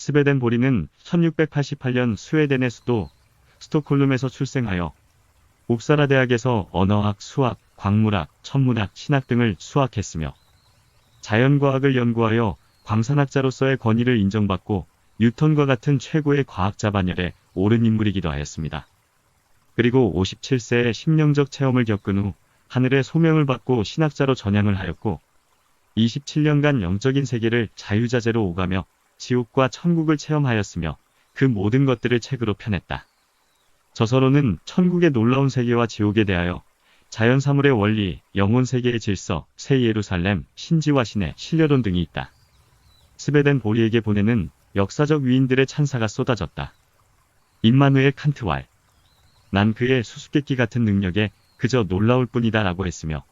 스베덴 보리는 1688년 스웨덴의 수도 스톡홀름에서 출생하여 옵사라 대학에서 언어학, 수학, 광물학, 천문학, 신학 등을 수학했으며 자연과학을 연구하여 광산학자로서의 권위를 인정받고 뉴턴과 같은 최고의 과학자 반열에 오른 인물이기도 하였습니다. 그리고 57세에 심령적 체험을 겪은 후 하늘의 소명을 받고 신학자로 전향을 하였고 27년간 영적인 세계를 자유자재로 오가며 지옥과 천국을 체험하였으며 그 모든 것들을 책으로 펴냈다. 저서로는 천국의 놀라운 세계와 지옥에 대하여 자연사물의 원리, 영혼 세계의 질서, 새 예루살렘, 신지와 신의 신려론 등이 있다. 스베덴 보리에게 보내는 역사적 위인들의 찬사가 쏟아졌다. 임마누엘 칸트왈. 난 그의 수수께끼 같은 능력에 그저 놀라울 뿐이다 라고 했으며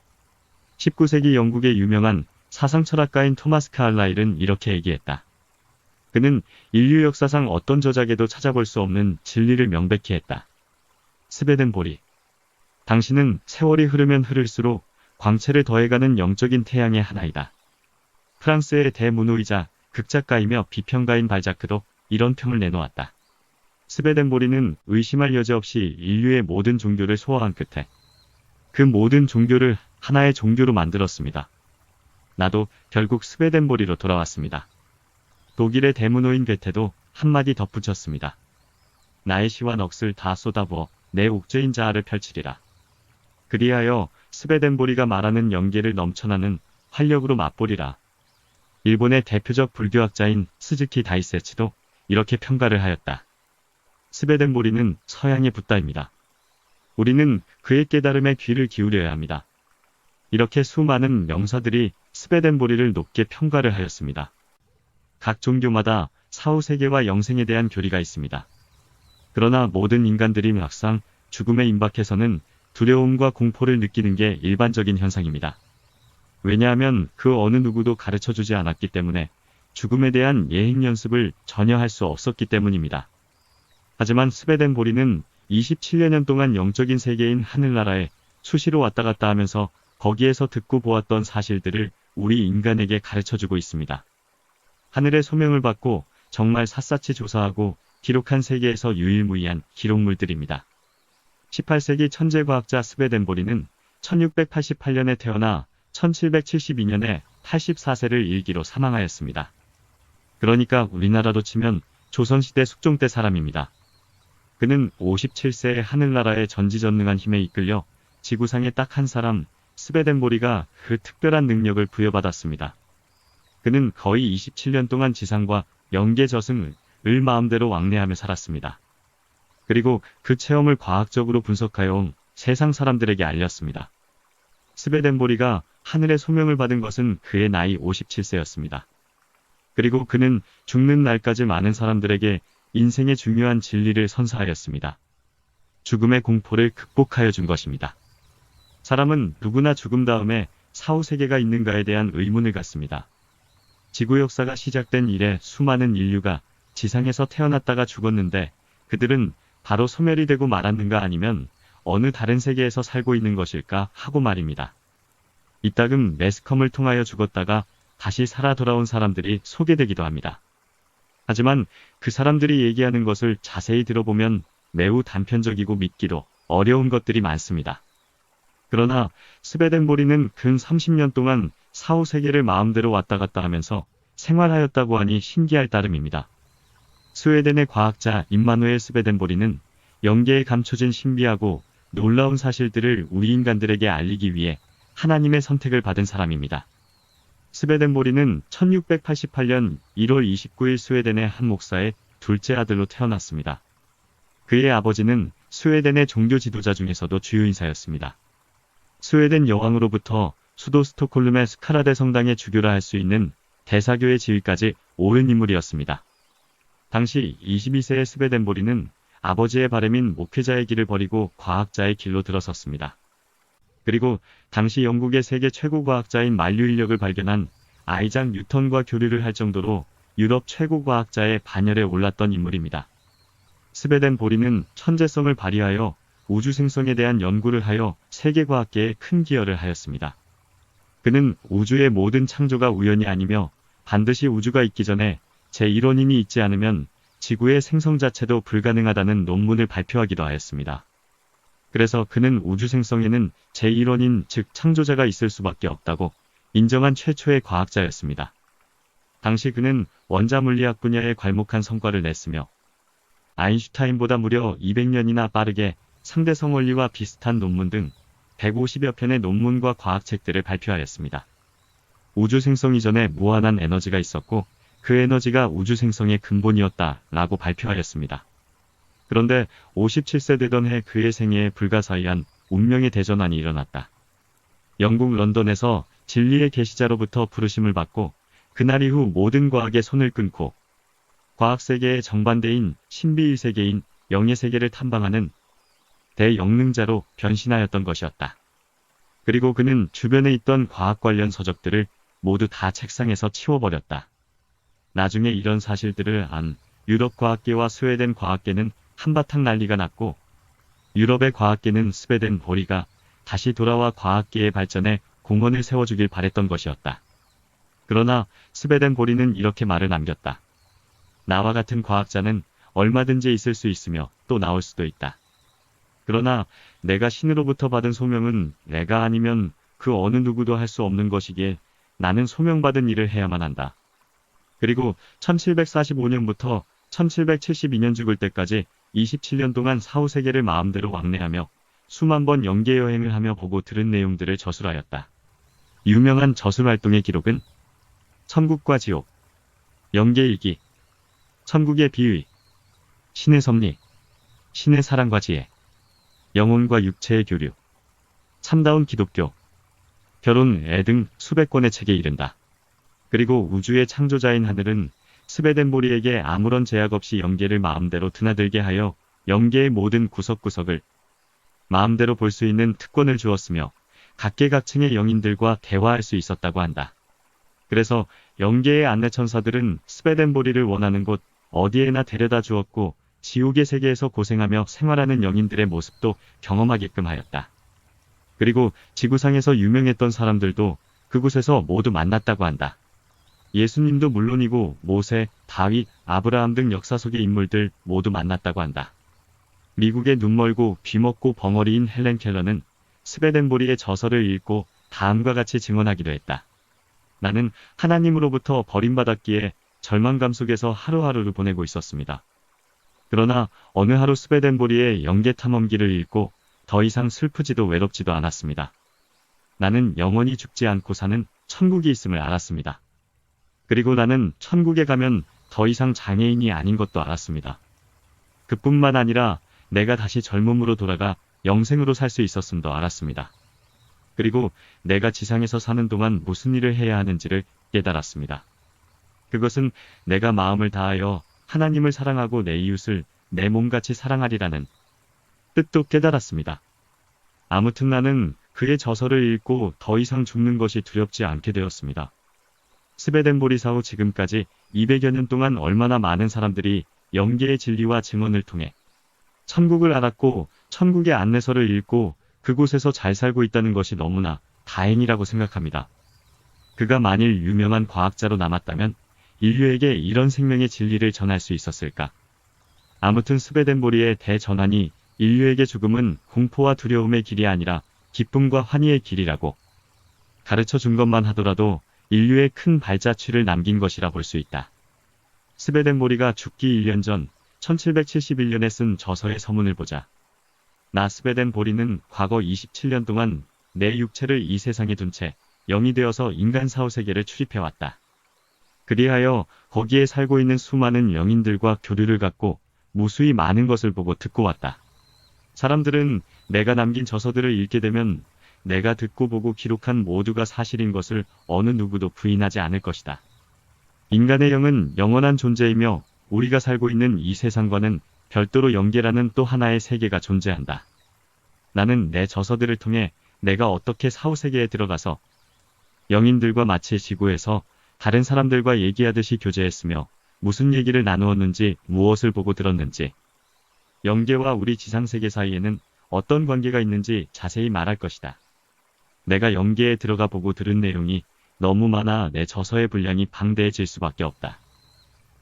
19세기 영국의 유명한 사상철학가인 토마스 카를라일은 이렇게 얘기했다. 그는 인류 역사상 어떤 저작에도 찾아볼 수 없는 진리를 명백히 했다. 스베덴 보리. 당신은 세월이 흐르면 흐를수록 광채를 더해가는 영적인 태양의 하나이다. 프랑스의 대문호이자 극작가이며 비평가인 발자크도 이런 평을 내놓았다. 스베덴 보리는 의심할 여지 없이 인류의 모든 종교를 소화한 끝에 그 모든 종교를 하나의 종교로 만들었습니다. 나도 결국 스베덴 보리로 돌아왔습니다. 독일의 대문호인 괴테도 한마디 덧붙였습니다. 나의 시와 넋을 다 쏟아부어 내 옥죄인 자아를 펼치리라. 그리하여 스베덴 보리가 말하는 연계를 넘쳐나는 활력으로 맛보리라. 일본의 대표적 불교학자인 스즈키 다이세치도 이렇게 평가를 하였다. 스베덴 보리는 서양의 붓다입니다. 우리는 그의 깨달음에 귀를 기울여야 합니다. 이렇게 수많은 명사들이 스베덴 보리를 높게 평가를 하였습니다. 각 종교마다 사후세계와 영생에 대한 교리가 있습니다. 그러나 모든 인간들이 막상 죽음에 임박해서는 두려움과 공포를 느끼는 게 일반적인 현상입니다. 왜냐하면 그 어느 누구도 가르쳐주지 않았기 때문에 죽음에 대한 예행 연습을 전혀 할 수 없었기 때문입니다. 하지만 스베덴 보리는 27년 동안 영적인 세계인 하늘나라에 수시로 왔다 갔다 하면서 거기에서 듣고 보았던 사실들을 우리 인간에게 가르쳐주고 있습니다. 하늘의 소명을 받고 정말 샅샅이 조사하고 기록한 세계에서 유일무이한 기록물들입니다. 18세기 천재과학자 스베덴 보리는 1688년에 태어나 1772년에 84세를 일기로 사망하였습니다. 그러니까 우리나라로 치면 조선시대 숙종 때 사람입니다. 그는 57세의 하늘나라의 전지전능한 힘에 이끌려 지구상에 딱 한 사람 스베덴 보리가 그 특별한 능력을 부여받았습니다. 그는 거의 27년 동안 지상과 영계 저승을 마음대로 왕래하며 살았습니다. 그리고 그 체험을 과학적으로 분석하여 세상 사람들에게 알렸습니다. 스베덴 보리가 하늘의 소명을 받은 것은 그의 나이 57세였습니다. 그리고 그는 죽는 날까지 많은 사람들에게 인생의 중요한 진리를 선사하였습니다. 죽음의 공포를 극복하여 준 것입니다. 사람은 누구나 죽음 다음에 사후세계가 있는가에 대한 의문을 갖습니다. 지구 역사가 시작된 이래 수많은 인류가 지상에서 태어났다가 죽었는데 그들은 바로 소멸이 되고 말았는가 아니면 어느 다른 세계에서 살고 있는 것일까 하고 말입니다. 이따금 매스컴을 통하여 죽었다가 다시 살아 돌아온 사람들이 소개되기도 합니다. 하지만 그 사람들이 얘기하는 것을 자세히 들어보면 매우 단편적이고 믿기도 어려운 것들이 많습니다. 그러나 스베덴 보리는 근 30년 동안 사후세계를 마음대로 왔다 갔다 하면서 생활하였다고 하니 신기할 따름입니다. 스웨덴의 과학자 임마누엘 스베덴 보리는 영계에 감춰진 신비하고 놀라운 사실들을 우리 인간들에게 알리기 위해 하나님의 선택을 받은 사람입니다. 스베덴 보리는 1688년 1월 29일 스웨덴의 한 목사의 둘째 아들로 태어났습니다. 그의 아버지는 스웨덴의 종교 지도자 중에서도 주요 인사였습니다. 스웨덴 여왕으로부터 수도 스톡홀름의 스카라데 성당의 주교라 할 수 있는 대사교의 지위까지 오른 인물이었습니다. 당시 22세의 스베덴 보리는 아버지의 바램인 목회자의 길을 버리고 과학자의 길로 들어섰습니다. 그리고 당시 영국의 세계 최고 과학자인 만류 인력을 발견한 아이작 뉴턴과 교류를 할 정도로 유럽 최고 과학자의 반열에 올랐던 인물입니다. 스베덴 보리는 천재성을 발휘하여 우주 생성에 대한 연구를 하여 세계과학계에 큰 기여를 하였습니다. 그는 우주의 모든 창조가 우연이 아니며 반드시 우주가 있기 전에 제1원인이 있지 않으면 지구의 생성 자체도 불가능하다는 논문을 발표하기도 하였습니다. 그래서 그는 우주 생성에는 제1원인 즉 창조자가 있을 수밖에 없다고 인정한 최초의 과학자였습니다. 당시 그는 원자물리학 분야에 괄목한 성과를 냈으며 아인슈타인보다 무려 200년이나 빠르게 상대성 원리와 비슷한 논문 등 150여 편의 논문과 과학책들을 발표하였습니다. 우주 생성 이전에 무한한 에너지가 있었고 그 에너지가 우주 생성의 근본이었다라고 발표하였습니다. 그런데 57세 되던 해 그의 생애에 불가사의한 운명의 대전환이 일어났다. 영국 런던에서 진리의 계시자로부터 부르심을 받고 그날 이후 모든 과학의 손을 끊고 과학세계의 정반대인 신비의 세계인 영의 세계를 탐방하는 대영능자로 변신하였던 것이었다. 그리고 그는 주변에 있던 과학 관련 서적들을 모두 다 책상에서 치워버렸다. 나중에 이런 사실들을 안 유럽 과학계와 스웨덴 과학계는 한바탕 난리가 났고 유럽의 과학계는 스웨덴 보리가 다시 돌아와 과학계의 발전에 공헌을 세워주길 바랬던 것이었다. 그러나 스웨덴 보리는 이렇게 말을 남겼다. 나와 같은 과학자는 얼마든지 있을 수 있으며 또 나올 수도 있다. 그러나 내가 신으로부터 받은 소명은 내가 아니면 그 어느 누구도 할 수 없는 것이기에 나는 소명받은 일을 해야만 한다. 그리고 1745년부터 1772년 죽을 때까지 27년 동안 사후세계를 마음대로 왕래하며 수만 번 영계여행을 하며 보고 들은 내용들을 저술하였다. 유명한 저술활동의 기록은 천국과 지옥, 영계일기, 천국의 비의, 신의 섭리, 신의 사랑과 지혜, 영혼과 육체의 교류, 참다운 기독교, 결혼, 애 등 수백 권의 책에 이른다. 그리고 우주의 창조자인 하늘은 스웨덴보리에게 아무런 제약 없이 영계를 마음대로 드나들게 하여 영계의 모든 구석구석을 마음대로 볼 수 있는 특권을 주었으며 각계각층의 영인들과 대화할 수 있었다고 한다. 그래서 영계의 안내천사들은 스웨덴보리를 원하는 곳 어디에나 데려다 주었고 지옥의 세계에서 고생하며 생활하는 영인들의 모습도 경험하게끔 하였다. 그리고 지구상에서 유명했던 사람들도 그곳에서 모두 만났다고 한다. 예수님도 물론이고 모세, 다윗, 아브라함 등 역사 속의 인물들 모두 만났다고 한다. 미국의 눈멀고 귀먹고 벙어리인 헬렌 켈러는 스웨덴보리의 저서를 읽고 다음과 같이 증언하기도 했다. 나는 하나님으로부터 버림받았기에 절망감 속에서 하루하루를 보내고 있었습니다. 그러나 어느 하루 스웨덴보리의 영계 탐험기를 읽고 더 이상 슬프지도 외롭지도 않았습니다. 나는 영원히 죽지 않고 사는 천국이 있음을 알았습니다. 그리고 나는 천국에 가면 더 이상 장애인이 아닌 것도 알았습니다. 그뿐만 아니라 내가 다시 젊음으로 돌아가 영생으로 살 수 있었음도 알았습니다. 그리고 내가 지상에서 사는 동안 무슨 일을 해야 하는지를 깨달았습니다. 그것은 내가 마음을 다하여 하나님을 사랑하고 내 이웃을 내 몸같이 사랑하리라는 뜻도 깨달았습니다. 아무튼 나는 그의 저서를 읽고 더 이상 죽는 것이 두렵지 않게 되었습니다. 스웨덴보리 사후 지금까지 200여 년 동안 얼마나 많은 사람들이 영계의 진리와 증언을 통해 천국을 알았고 천국의 안내서를 읽고 그곳에서 잘 살고 있다는 것이 너무나 다행이라고 생각합니다. 그가 만일 유명한 과학자로 남았다면 인류에게 이런 생명의 진리를 전할 수 있었을까? 아무튼 스웨덴보리의 대전환이 인류에게 죽음은 공포와 두려움의 길이 아니라 기쁨과 환희의 길이라고 가르쳐 준 것만 하더라도 인류의 큰 발자취를 남긴 것이라 볼 수 있다. 스웨덴보리가 죽기 1년 전 1771년에 쓴 저서의 서문을 보자. 나 스웨덴보리는 과거 27년 동안 내 육체를 이 세상에 둔 채 영이 되어서 인간 사후세계를 출입해왔다. 그리하여 거기에 살고 있는 수많은 영인들과 교류를 갖고 무수히 많은 것을 보고 듣고 왔다. 사람들은 내가 남긴 저서들을 읽게 되면 내가 듣고 보고 기록한 모두가 사실인 것을 어느 누구도 부인하지 않을 것이다. 인간의 영은 영원한 존재이며 우리가 살고 있는 이 세상과는 별도로 영계라는 또 하나의 세계가 존재한다. 나는 내 저서들을 통해 내가 어떻게 사후세계에 들어가서 영인들과 마치 지구에서 다른 사람들과 얘기하듯이 교제했으며 무슨 얘기를 나누었는지 무엇을 보고 들었는지 영계와 우리 지상세계 사이에는 어떤 관계가 있는지 자세히 말할 것이다. 내가 영계에 들어가 보고 들은 내용이 너무 많아 내 저서의 분량이 방대해질 수밖에 없다.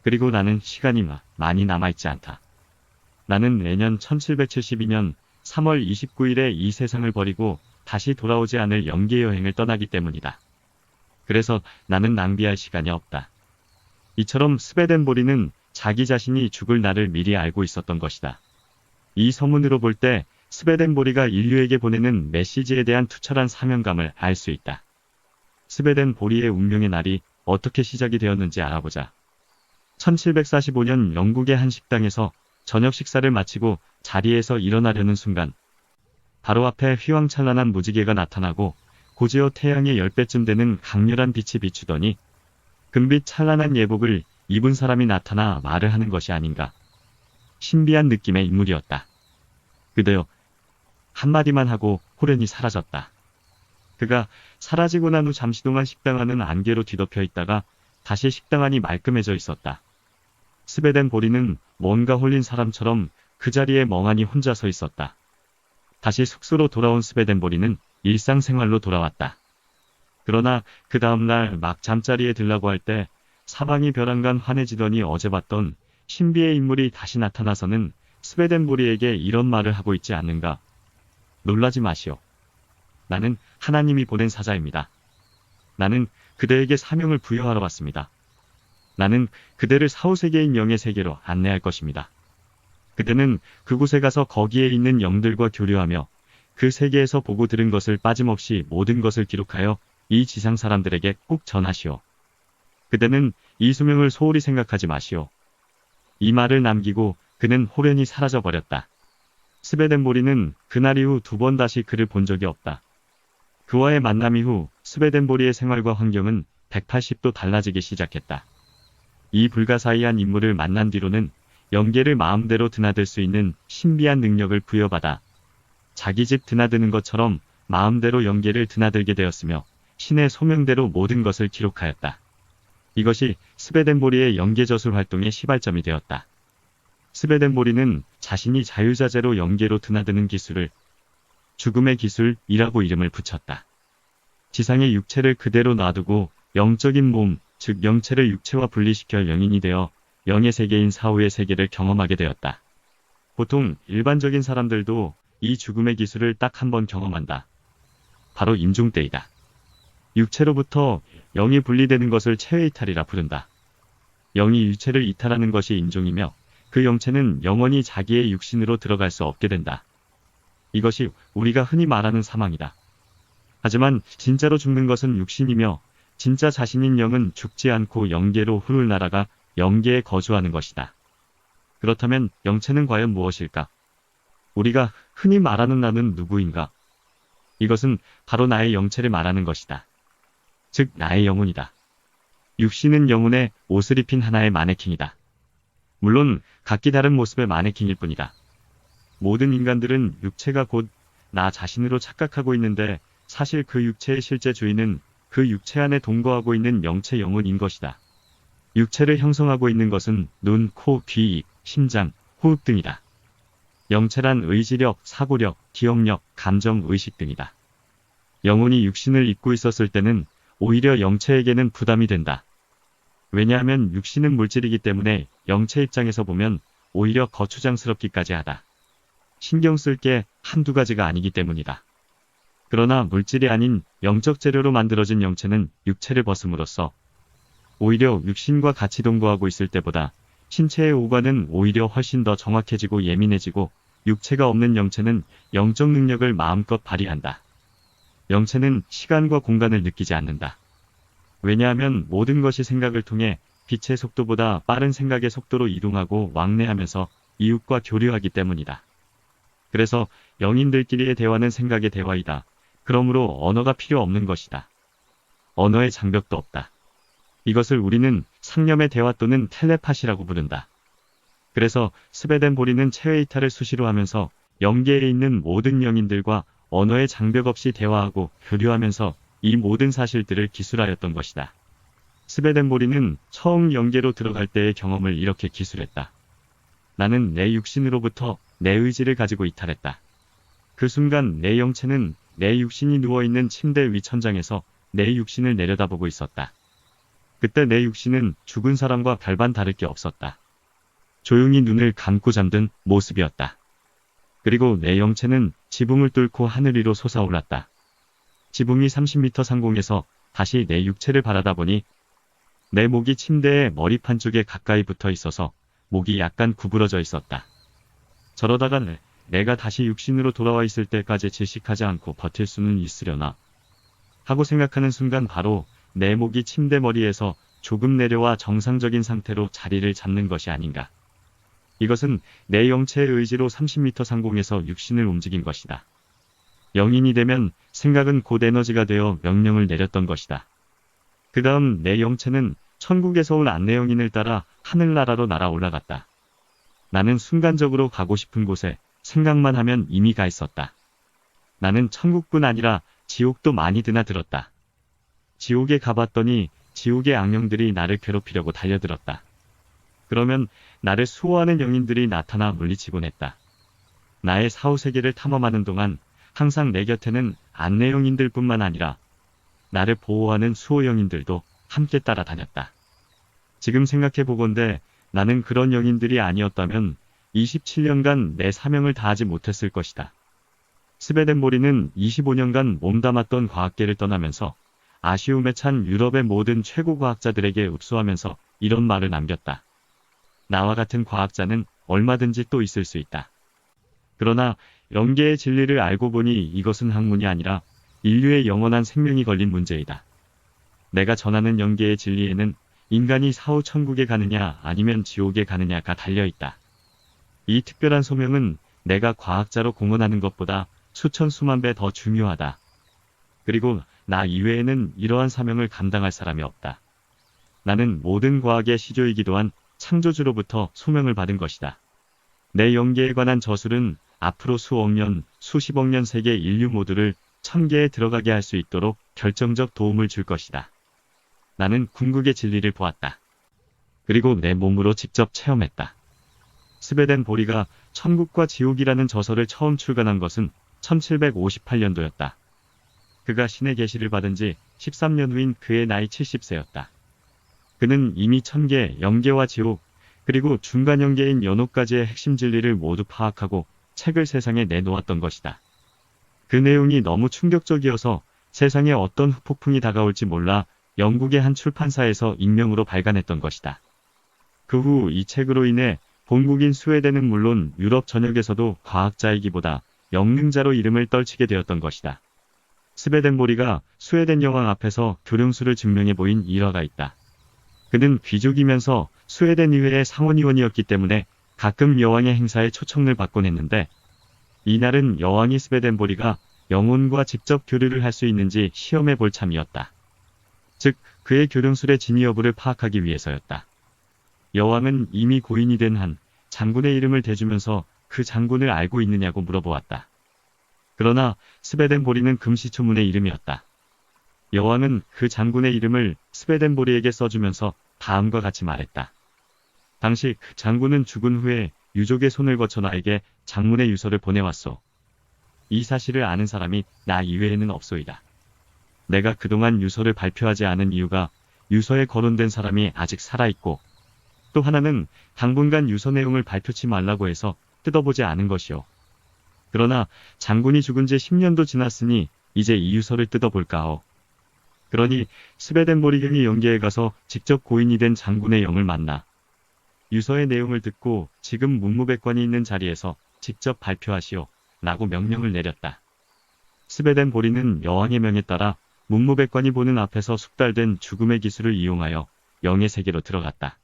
그리고 나는 시간이 많이 남아있지 않다. 나는 내년 1772년 3월 29일에 이 세상을 버리고 다시 돌아오지 않을 영계 여행을 떠나기 때문이다. 그래서 나는 낭비할 시간이 없다. 이처럼 스베덴보리는 자기 자신이 죽을 날을 미리 알고 있었던 것이다. 이 서문으로 볼 때 스베덴보리가 인류에게 보내는 메시지에 대한 투철한 사명감을 알 수 있다. 스베덴보리의 운명의 날이 어떻게 시작이 되었는지 알아보자. 1745년 영국의 한 식당에서 저녁 식사를 마치고 자리에서 일어나려는 순간 바로 앞에 휘황찬란한 무지개가 나타나고 고지어 태양의 10배쯤 되는 강렬한 빛이 비추더니 금빛 찬란한 예복을 입은 사람이 나타나 말을 하는 것이 아닌가. 신비한 느낌의 인물이었다. 그대여 한마디만 하고 호련히 사라졌다. 그가 사라지고 난 후 잠시 동안 식당 안은 안개로 뒤덮여 있다가 다시 식당 안이 말끔해져 있었다. 스베덴보리는 뭔가 홀린 사람처럼 그 자리에 멍하니 혼자 서 있었다. 다시 숙소로 돌아온 스베덴보리는 일상생활로 돌아왔다. 그러나 그 다음날 막 잠자리에 들라고 할 때 사방이 벼랑간 환해지더니 어제 봤던 신비의 인물이 다시 나타나서는 스베덴보리에게 이런 말을 하고 있지 않는가. 놀라지 마시오. 나는 하나님이 보낸 사자입니다. 나는 그대에게 사명을 부여하러 왔습니다. 나는 그대를 사후세계인 영의 세계로 안내할 것입니다. 그대는 그곳에 가서 거기에 있는 영들과 교류하며 그 세계에서 보고 들은 것을 빠짐없이 모든 것을 기록하여 이 지상 사람들에게 꼭 전하시오. 그대는 이 수명을 소홀히 생각하지 마시오. 이 말을 남기고 그는 호련히 사라져버렸다. 스베덴보리는 그날 이후 2번 다시 그를 본 적이 없다. 그와의 만남 이후 스베덴보리의 생활과 환경은 180도 달라지기 시작했다. 이 불가사의한 인물을 만난 뒤로는 영계를 마음대로 드나들 수 있는 신비한 능력을 부여받아 자기 집 드나드는 것처럼 마음대로 영계를 드나들게 되었으며 신의 소명대로 모든 것을 기록하였다. 이것이 스베덴보리의 영계저술 활동의 시발점이 되었다. 스베덴보리는 자신이 자유자재로 영계로 드나드는 기술을 죽음의 기술이라고 이름을 붙였다. 지상의 육체를 그대로 놔두고 영적인 몸, 즉 영체를 육체와 분리시켜 영인이 되어 영의 세계인 사후의 세계를 경험하게 되었다. 보통 일반적인 사람들도 이 죽음의 기술을 딱 한 번 경험한다. 바로 임종 때이다. 육체로부터 영이 분리되는 것을 체외이탈이라 부른다. 영이 유체를 이탈하는 것이 임종이며 그 영체는 영원히 자기의 육신으로 들어갈 수 없게 된다. 이것이 우리가 흔히 말하는 사망이다. 하지만 진짜로 죽는 것은 육신이며 진짜 자신인 영은 죽지 않고 영계로 훌훌 날아가 영계에 거주하는 것이다. 그렇다면 영체는 과연 무엇일까? 우리가 흔히 말하는 나는 누구인가? 이것은 바로 나의 영체를 말하는 것이다. 즉 나의 영혼이다. 육신은 영혼의 옷을 입힌 하나의 마네킹이다. 물론 각기 다른 모습의 마네킹일 뿐이다. 모든 인간들은 육체가 곧 나 자신으로 착각하고 있는데 사실 그 육체의 실제 주인은 그 육체 안에 동거하고 있는 영체 영혼인 것이다. 육체를 형성하고 있는 것은 눈, 코, 귀, 입, 심장, 호흡 등이다. 영체란 의지력, 사고력, 기억력, 감정, 의식 등이다. 영혼이 육신을 입고 있었을 때는 오히려 영체에게는 부담이 된다. 왜냐하면 육신은 물질이기 때문에 영체 입장에서 보면 오히려 거추장스럽기까지 하다. 신경 쓸 게 한두 가지가 아니기 때문이다. 그러나 물질이 아닌 영적 재료로 만들어진 영체는 육체를 벗음으로써 오히려 육신과 같이 동거하고 있을 때보다 신체의 오관은 오히려 훨씬 더 정확해지고 예민해지고 육체가 없는 영체는 영적 능력을 마음껏 발휘한다. 영체는 시간과 공간을 느끼지 않는다. 왜냐하면 모든 것이 생각을 통해 빛의 속도보다 빠른 생각의 속도로 이동하고 왕래하면서 이웃과 교류하기 때문이다. 그래서 영인들끼리의 대화는 생각의 대화이다. 그러므로 언어가 필요 없는 것이다. 언어의 장벽도 없다. 이것을 우리는 상념의 대화 또는 텔레파시라고 부른다. 그래서 스베덴보리는 체외이탈을 수시로 하면서 영계에 있는 모든 영인들과 언어의 장벽 없이 대화하고 교류하면서 이 모든 사실들을 기술하였던 것이다. 스베덴보리는 처음 영계로 들어갈 때의 경험을 이렇게 기술했다. 나는 내 육신으로부터 내 의지를 가지고 이탈했다. 그 순간 내 영체는 내 육신이 누워있는 침대 위 천장에서 내 육신을 내려다보고 있었다. 그때 내 육신은 죽은 사람과 별반 다를 게 없었다. 조용히 눈을 감고 잠든 모습이었다. 그리고 내 영체는 지붕을 뚫고 하늘 위로 솟아올랐다. 지붕이 30m 상공에서 다시 내 육체를 바라다 보니 내 목이 침대의 머리판 쪽에 가까이 붙어 있어서 목이 약간 구부러져 있었다. 저러다가 내가 다시 육신으로 돌아와 있을 때까지 질식하지 않고 버틸 수는 있으려나 하고 생각하는 순간 바로 내 목이 침대 머리에서 조금 내려와 정상적인 상태로 자리를 잡는 것이 아닌가. 이것은 내 영체의 의지로 30m 상공에서 육신을 움직인 것이다. 영인이 되면 생각은 곧 에너지가 되어 명령을 내렸던 것이다. 그 다음 내 영체는 천국에서 온 안내영인을 따라 하늘나라로 날아 올라갔다. 나는 순간적으로 가고 싶은 곳에 생각만 하면 이미 가 있었다. 나는 천국뿐 아니라 지옥도 많이 드나들었다. 지옥에 가봤더니 지옥의 악령들이 나를 괴롭히려고 달려들었다. 그러면 나를 수호하는 영인들이 나타나 물리치곤 했다. 나의 사후세계를 탐험하는 동안 항상 내 곁에는 안내영인들 뿐만 아니라 나를 보호하는 수호영인들도 함께 따라다녔다. 지금 생각해보건대 나는 그런 영인들이 아니었다면 27년간 내 사명을 다하지 못했을 것이다. 스베덴보리는 25년간 몸담았던 과학계를 떠나면서 아쉬움에 찬 유럽의 모든 최고 과학자들에게 읍소하면서 이런 말을 남겼다. 나와 같은 과학자는 얼마든지 또 있을 수 있다. 그러나 영계의 진리를 알고 보니 이것은 학문이 아니라 인류의 영원한 생명이 걸린 문제이다. 내가 전하는 영계의 진리에는 인간이 사후 천국에 가느냐 아니면 지옥에 가느냐가 달려있다. 이 특별한 소명은 내가 과학자로 공헌하는 것보다 수천 수만 배 더 중요하다. 그리고 나 이외에는 이러한 사명을 감당할 사람이 없다. 나는 모든 과학의 시조이기도 한 창조주로부터 소명을 받은 것이다. 내 영계에 관한 저술은 앞으로 수억 년, 수십억 년 세계 인류 모두를 천계에 들어가게 할 수 있도록 결정적 도움을 줄 것이다. 나는 궁극의 진리를 보았다. 그리고 내 몸으로 직접 체험했다. 스베덴보리가 천국과 지옥이라는 저서를 처음 출간한 것은 1758년도였다. 그가 신의 계시를 받은 지 13년 후인 그의 나이 70세였다. 그는 이미 천계, 영계와 지옥, 그리고 중간 영계인 연옥까지의 핵심 진리를 모두 파악하고 책을 세상에 내놓았던 것이다. 그 내용이 너무 충격적이어서 세상에 어떤 후폭풍이 다가올지 몰라 영국의 한 출판사에서 익명으로 발간했던 것이다. 그 후 이 책으로 인해 본국인 스웨덴은 물론 유럽 전역에서도 과학자이기보다 영능자로 이름을 떨치게 되었던 것이다. 스베덴보리가 스웨덴 여왕 앞에서 교령수를 증명해 보인 일화가 있다. 그는 귀족이면서 스웨덴 의회의 상원의원이었기 때문에 가끔 여왕의 행사에 초청을 받곤 했는데 이날은 여왕이 스베덴보리가 영혼과 직접 교류를 할 수 있는지 시험해 볼 참이었다. 즉 그의 교령술의 진위 여부를 파악하기 위해서였다. 여왕은 이미 고인이 된 한 장군의 이름을 대주면서 그 장군을 알고 있느냐고 물어보았다. 그러나 스베덴보리는 금시초문의 이름이었다. 여왕은 그 장군의 이름을 스베덴보리에게 써주면서 다음과 같이 말했다. 당시 그 장군은 죽은 후에 유족의 손을 거쳐 나에게 장문의 유서를 보내왔소. 이 사실을 아는 사람이 나 이외에는 없소이다. 내가 그동안 유서를 발표하지 않은 이유가 유서에 거론된 사람이 아직 살아있고 또 하나는 당분간 유서 내용을 발표치 말라고 해서 뜯어보지 않은 것이오. 그러나 장군이 죽은 지 10년도 지났으니 이제 이 유서를 뜯어볼까오. 그러니 스베덴보리경이 영계에 가서 직접 고인이 된 장군의 영을 만나 유서의 내용을 듣고 지금 문무백관이 있는 자리에서 직접 발표하시오 라고 명령을 내렸다. 스베덴보리는 여왕의 명에 따라 문무백관이 보는 앞에서 숙달된 죽음의 기술을 이용하여 영의 세계로 들어갔다.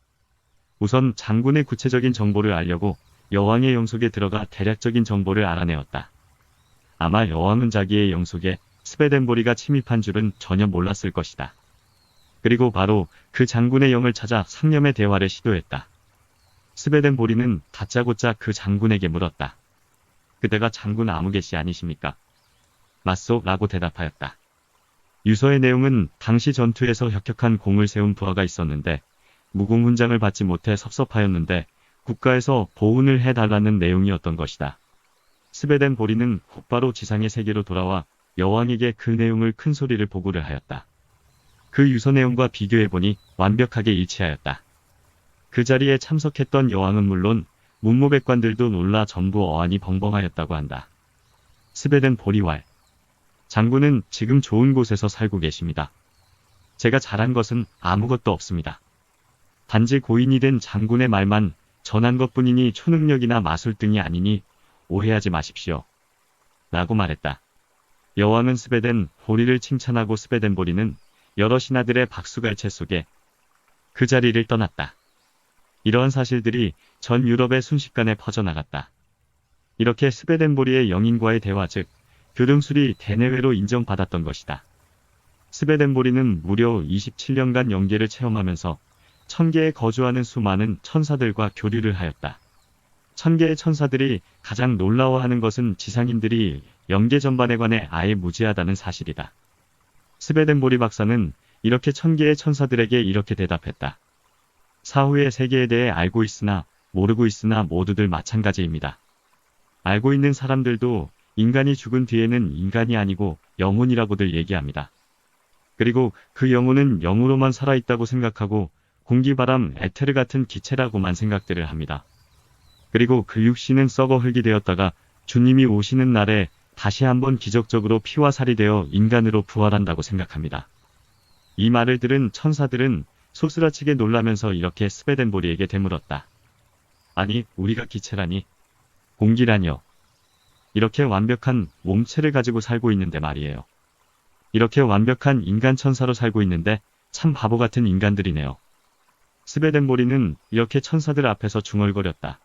우선 장군의 구체적인 정보를 알려고 여왕의 영속에 들어가 대략적인 정보를 알아내었다. 아마 여왕은 자기의 영속에 스베덴보리가 침입한 줄은 전혀 몰랐을 것이다. 그리고 바로 그 장군의 영을 찾아 상념의 대화를 시도했다. 스베덴보리는 다짜고짜 그 장군에게 물었다. 그대가 장군 아무개씨 아니십니까? 맞소 라고 대답하였다. 유서의 내용은 당시 전투에서 혁혁한 공을 세운 부하가 있었는데 무공훈장을 받지 못해 섭섭하였는데 국가에서 보훈을 해달라는 내용이었던 것이다. 스베덴보리는 곧바로 지상의 세계로 돌아와 여왕에게 그 내용을 큰 소리를 보고를 하였다. 그 유서 내용과 비교해보니 완벽하게 일치하였다. 그 자리에 참석했던 여왕은 물론 문무백관들도 놀라 전부 어안이 벙벙하였다고 한다. 스베덴 보리왈 장군은 지금 좋은 곳에서 살고 계십니다. 제가 잘한 것은 아무것도 없습니다. 단지 고인이 된 장군의 말만 전한 것뿐이니 초능력이나 마술 등이 아니니 오해하지 마십시오. 라고 말했다. 여왕은 스베덴 보리를 칭찬하고 스베덴 보리는 여러 신하들의 박수갈채 속에 그 자리를 떠났다. 이러한 사실들이 전 유럽에 순식간에 퍼져나갔다. 이렇게 스베덴 보리의 영인과의 대화 즉 교등술이 대내외로 인정받았던 것이다. 스베덴 보리는 무려 27년간 영계를 체험하면서 천계에 거주하는 수많은 천사들과 교류를 하였다. 천계의 천사들이 가장 놀라워하는 것은 지상인들이 영계 전반에 관해 아예 무지하다는 사실이다. 스베덴 보리 박사는 이렇게 천계의 천사들에게 이렇게 대답했다. 사후의 세계에 대해 알고 있으나 모르고 있으나 모두들 마찬가지입니다. 알고 있는 사람들도 인간이 죽은 뒤에는 인간이 아니고 영혼이라고들 얘기합니다. 그리고 그 영혼은 영으로만 살아있다고 생각하고 공기, 바람, 에테르 같은 기체라고만 생각들을 합니다. 그리고 그 육신은 썩어 흙이 되었다가 주님이 오시는 날에 다시 한번 기적적으로 피와 살이 되어 인간으로 부활한다고 생각합니다. 이 말을 들은 천사들은 소스라치게 놀라면서 이렇게 스베덴 보리에게 되물었다. 아니, 우리가 기체라니? 공기라니요? 이렇게 완벽한 몸체를 가지고 살고 있는데 말이에요. 이렇게 완벽한 인간 천사로 살고 있는데 참 바보 같은 인간들이네요. 스베덴 보리는 이렇게 천사들 앞에서 중얼거렸다.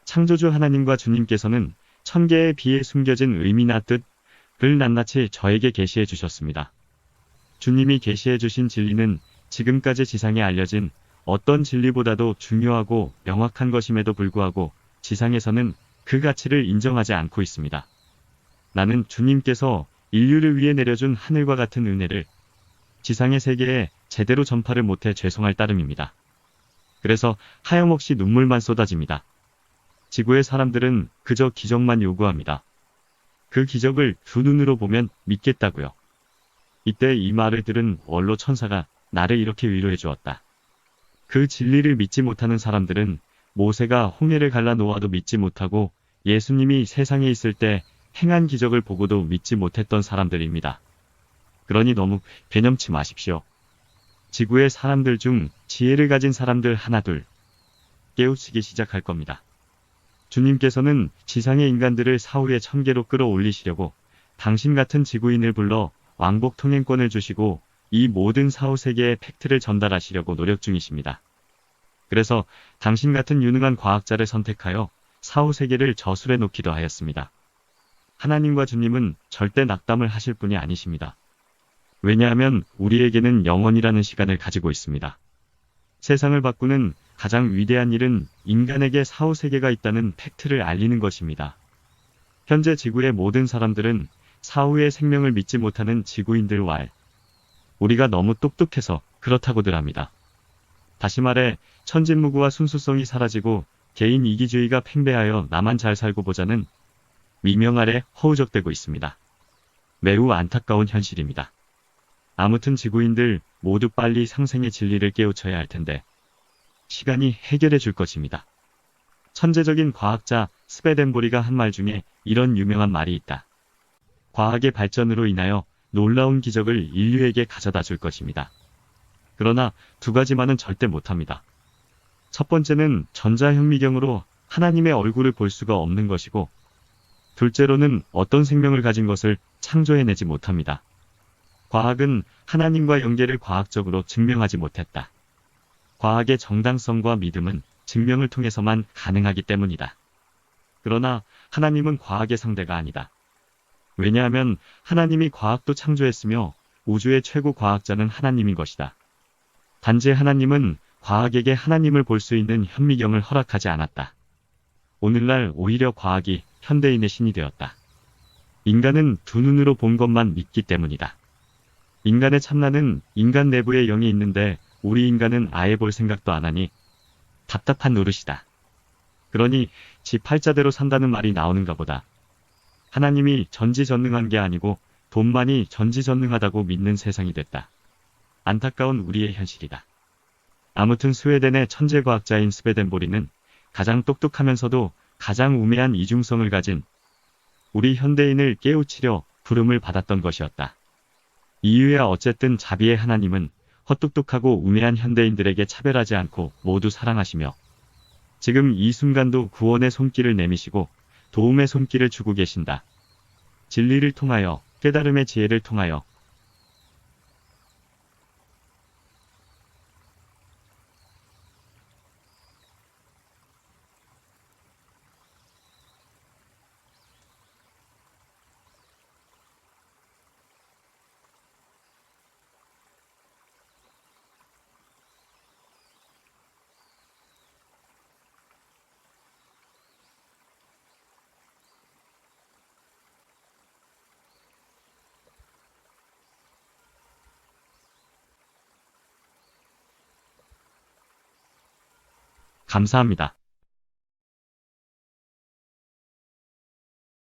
창조주 하나님과 주님께서는 천계의 비에 숨겨진 의미나 뜻을 낱낱이 저에게 계시해 주셨습니다. 주님이 계시해 주신 진리는 지금까지 지상에 알려진 어떤 진리보다도 중요하고 명확한 것임에도 불구하고 지상에서는 그 가치를 인정하지 않고 있습니다. 나는 주님께서 인류를 위해 내려준 하늘과 같은 은혜를 지상의 세계에 제대로 전파를 못해 죄송할 따름입니다. 그래서 하염없이 눈물만 쏟아집니다. 지구의 사람들은 그저 기적만 요구합니다. 그 기적을 두 눈으로 보면 믿겠다고요. 이때 이 말을 들은 원로 천사가 나를 이렇게 위로해 주었다. 그 진리를 믿지 못하는 사람들은 모세가 홍해를 갈라 놓아도 믿지 못하고 예수님이 세상에 있을 때 행한 기적을 보고도 믿지 못했던 사람들입니다. 그러니 너무 괴념치 마십시오. 지구의 사람들 중 지혜를 가진 사람들 하나둘 깨우치기 시작할 겁니다. 주님께서는 지상의 인간들을 사후의 천계로 끌어올리시려고 당신 같은 지구인을 불러 왕복 통행권을 주시고 이 모든 사후 세계의 팩트를 전달하시려고 노력 중이십니다. 그래서 당신 같은 유능한 과학자를 선택하여 사후 세계를 저술해 놓기도 하였습니다. 하나님과 주님은 절대 낙담을 하실 분이 아니십니다. 왜냐하면 우리에게는 영원이라는 시간을 가지고 있습니다. 세상을 바꾸는 가장 위대한 일은 인간에게 사후 세계가 있다는 팩트를 알리는 것입니다. 현재 지구의 모든 사람들은 사후의 생명을 믿지 못하는 지구인들 왈. 우리가 너무 똑똑해서 그렇다고들 합니다. 다시 말해 천진무구와 순수성이 사라지고 개인 이기주의가 팽배하여 나만 잘 살고 보자는 미명 아래 허우적대고 있습니다. 매우 안타까운 현실입니다. 아무튼 지구인들 모두 빨리 상생의 진리를 깨우쳐야 할 텐데 시간이 해결해 줄 것입니다. 천재적인 과학자 스베덴 보리가 한 말 중에 이런 유명한 말이 있다. 과학의 발전으로 인하여 놀라운 기적을 인류에게 가져다 줄 것입니다. 그러나 두 가지만은 절대 못합니다. 첫 번째는 전자현미경으로 하나님의 얼굴을 볼 수가 없는 것이고 둘째로는 어떤 생명을 가진 것을 창조해내지 못합니다. 과학은 하나님과 연계를 과학적으로 증명하지 못했다. 과학의 정당성과 믿음은 증명을 통해서만 가능하기 때문이다. 그러나 하나님은 과학의 상대가 아니다. 왜냐하면 하나님이 과학도 창조했으며 우주의 최고 과학자는 하나님인 것이다. 단지 하나님은 과학에게 하나님을 볼 수 있는 현미경을 허락하지 않았다. 오늘날 오히려 과학이 현대인의 신이 되었다. 인간은 두 눈으로 본 것만 믿기 때문이다. 인간의 참나는 인간 내부에 영이 있는데 우리 인간은 아예 볼 생각도 안 하니 답답한 노릇이다. 그러니 지 팔자대로 산다는 말이 나오는가 보다. 하나님이 전지전능한 게 아니고 돈만이 전지전능하다고 믿는 세상이 됐다. 안타까운 우리의 현실이다. 아무튼 스웨덴의 천재 과학자인 스베덴보리는 가장 똑똑하면서도 가장 우매한 이중성을 가진 우리 현대인을 깨우치려 부름을 받았던 것이었다. 이유야 어쨌든 자비의 하나님은 헛똑똑하고 우매한 현대인들에게 차별하지 않고 모두 사랑하시며 지금 이 순간도 구원의 손길을 내미시고 도움의 손길을 주고 계신다. 진리를 통하여, 깨달음의 지혜를 통하여. 감사합니다.